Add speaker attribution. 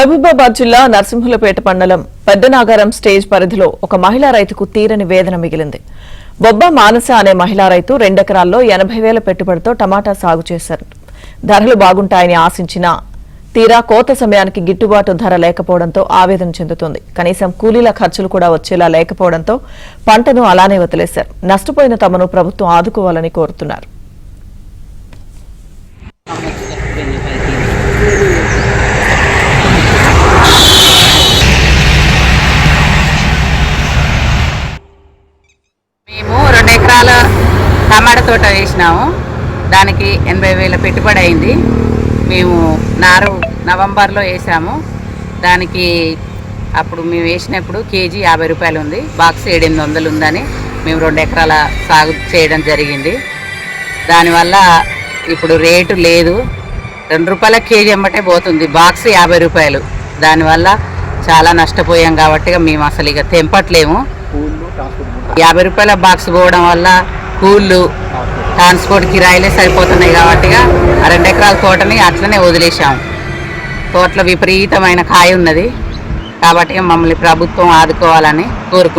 Speaker 1: మహబూబాబాద్ జిల్లా నర్సింహులపేట మండలం పెద్దనాగారం స్టేజ్ పరిధిలో ఒక మహిళా రైతుకు తీరని వేదన మిగిలింది. బొబ్బ మానస అనే మహిళా రైతు 2 ఎకరాల్లో 80,000 పెట్టుబడితో టమాటా సాగు చేశారు. ధరలు బాగుంటాయని ఆశించిన తీరా కోత సమయానికి గిట్టుబాటు ధర లేకపోవడంతో ఆవేదన చెందుతోంది. కనీసం కూలీల ఖర్చులు కూడా వచ్చేలా లేకపోవడంతో పంటను అలానే వదిలేశారు. నష్టపోయిన తమను ప్రభుత్వం ఆదుకోవాలని కోరుతున్నారు.
Speaker 2: మేము 2 ఎకరాల టమాటా తోట వేసినాము. దానికి 80,000 పెట్టుబడి అయింది. మేము నారు నవంబర్లో వేసాము. దానికి అప్పుడు మేము వేసినప్పుడు కేజీ 50 రూపాయలు ఉంది. బాక్స్ 700 ఉందని మేము 2 ఎకరాల సాగు చేయడం జరిగింది. దానివల్ల ఇప్పుడు రేటు లేదు. 2 రూపాయల కేజీ ఎమ్మటే పోతుంది. బాక్స్ 50 రూపాయలు. దానివల్ల చాలా నష్టపోయాం కాబట్టి మేము అసలు ఇక తెంపట్లేము. 50 రూపాయల బాక్స్ పోవడం వల్ల కూళ్ళు ట్రాన్స్పోర్ట్ కిరాయిలే సరిపోతున్నాయి కాబట్టి ఆ 2 ఎకరాల తోటని అట్లనే వదిలేసాము. తోటలో విపరీతమైన కాయ ఉన్నది కాబట్టి మమ్మల్ని ప్రభుత్వం ఆదుకోవాలని కోరుకుంటున్నాం.